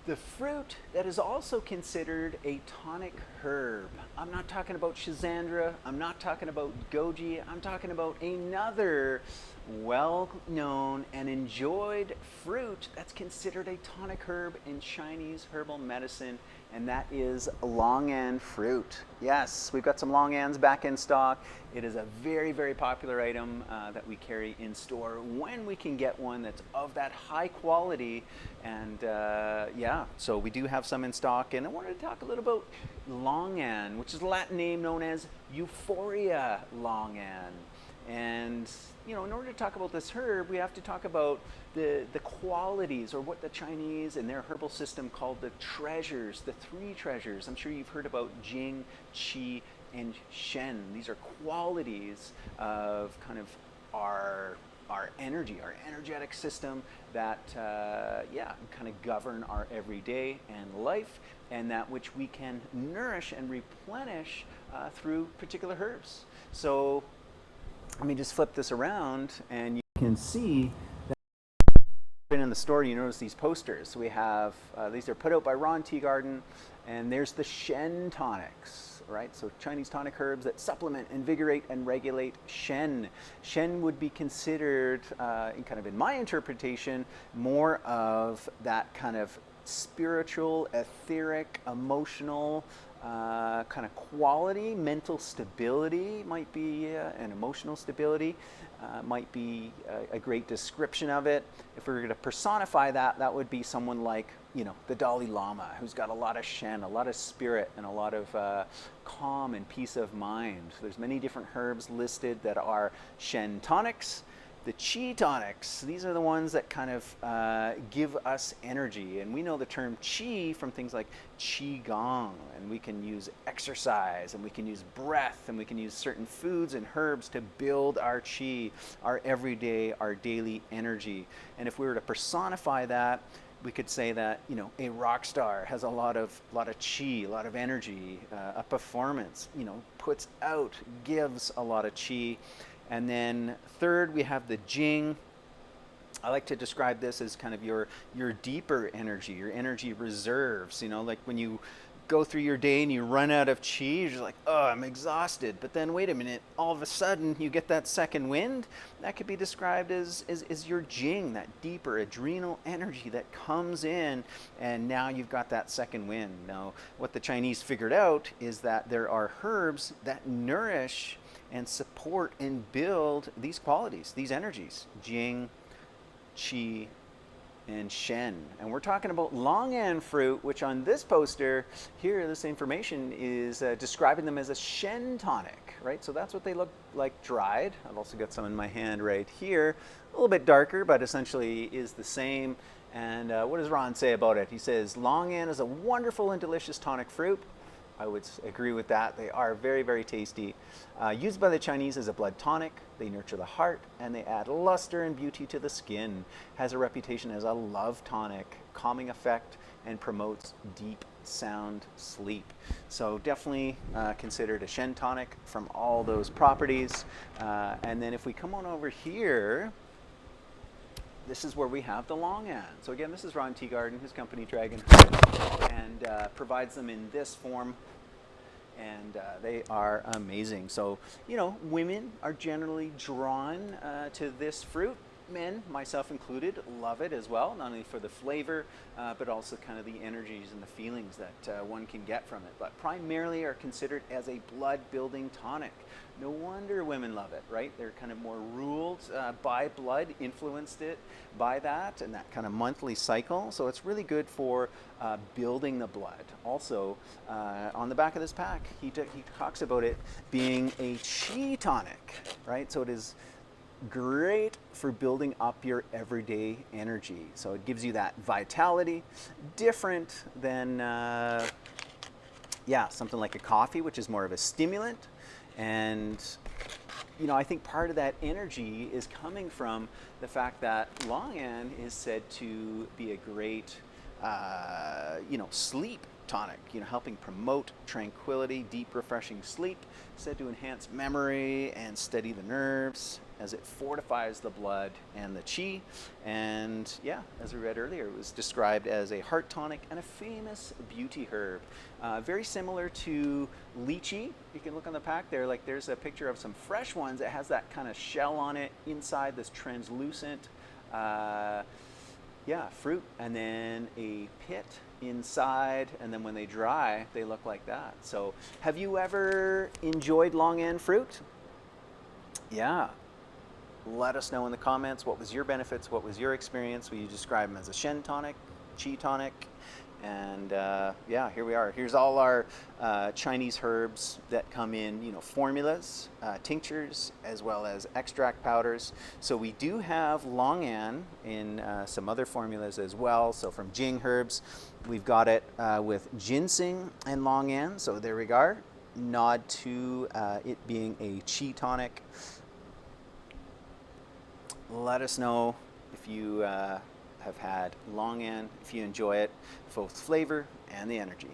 The fruit that is also considered a tonic herb. I'm not talking about Schizandra. I'm not talking about goji. I'm talking about another well known and enjoyed fruit that's considered a tonic herb in Chinese herbal medicine, and that is longan fruit. Yes, we've got some longans back in stock. It is a very, very popular item that we carry in store when we can get one that's of that high quality. And yeah, so we do have some in stock. And I wanted to talk a little about longan, which is the Latin name known as Euphorbia longan. And you know, in order to talk about this herb, we have to talk about the qualities, or what the Chinese in their herbal system called the treasures, the three treasures. I'm sure you've heard about Jing, Qi, and Shen. These are qualities of kind of our energy, our energetic system that yeah, kind of govern our everyday and life, and that which we can nourish and replenish through particular herbs. So let me just flip this around, and you can see that in the store. You notice these posters. So we have these are put out by Ron Teagarden, and there's the Shen tonics, right? So Chinese tonic herbs that supplement, invigorate, and regulate Shen. Shen would be considered, in kind of in my interpretation, more of that kind of spiritual, etheric, emotional kind of quality. Mental stability might be, and emotional stability might be a great description of it. If we were going to personify that, that would be someone like, you know, the Dalai Lama, who's got a lot of Shen, a lot of spirit, and a lot of calm and peace of mind. So there's many different herbs listed that are Shen tonics. The Qi tonics, these are the ones that kind of give us energy. And we know the term Qi from things like Qi Gong. And we can use exercise, and we can use breath, and we can use certain foods and herbs to build our Qi, our everyday, our daily energy. And if we were to personify that, we could say that, you know, a rock star has a lot of Qi, a lot of energy. A performance, you know, puts out, gives a lot of Qi. And then third, we have the Jing. I like to describe this as kind of your deeper energy, your energy reserves. You know, like when you go through your day and you run out of chi, you're just like, oh, I'm exhausted. But then wait a minute, all of a sudden you get that second wind. That could be described as your Jing, that deeper adrenal energy that comes in, and now you've got that second wind. Now, what the Chinese figured out is that there are herbs that nourish and support and build these qualities, these energies: Jing, Qi, and Shen. And we're talking about longan fruit, which on this poster here, this information is describing them as a Shen tonic, right? So that's what they look like dried. I've also got some in my hand right here, a little bit darker, but essentially is the same. And what does Ron say about it? He says, longan is a wonderful and delicious tonic fruit. I would agree with that. They are very, very tasty. Used by the Chinese as a blood tonic. They nurture the heart, and they add luster and beauty to the skin. Has a reputation as a love tonic, calming effect, and promotes deep sound sleep. So definitely considered a Shen tonic from all those properties. And then if we come on over here, this is where we have the longan. So again, this is Ron Teagarden, his company Dragon Herbs, and provides them in this form. And they are amazing. So, you know, women are generally drawn to this fruit. Men, myself included, love it as well, not only for the flavor, but also kind of the energies and the feelings that one can get from it. But primarily are considered as a blood-building tonic. No wonder women love it, right? They're kind of more ruled by blood, influenced it by that, and that kind of monthly cycle. So it's really good for building the blood. Also, on the back of this pack, he talks about it being a Qi tonic, right? So it is great for building up your everyday energy. So it gives you that vitality, different than, yeah, something like a coffee, which is more of a stimulant. And, you know, I think part of that energy is coming from the fact that longan is said to be a great sleep tonic, helping promote tranquility, deep, refreshing sleep, said to enhance memory and steady the nerves as it fortifies the blood and the chi. And yeah, as we read earlier, it was described as a heart tonic and a famous beauty herb. Very similar to lychee. You can look on the pack there, like there's a picture of some fresh ones that has that kind of shell on it inside, this translucent fruit, and then a pit inside, and then when they dry, they look like that. So, have you ever enjoyed longan fruit? Yeah. Let us know in the comments, what was your benefits, what was your experience? Will you describe them as a Shen tonic, Qi tonic? And here we are. Here's all our Chinese herbs that come in, formulas, tinctures, as well as extract powders. So we do have longan in some other formulas as well. So from Jing Herbs, we've got it with ginseng and longan. So there we go. Nod to it being a Qi tonic. Let us know if you have had longan, if you enjoy it, both flavor and the energy.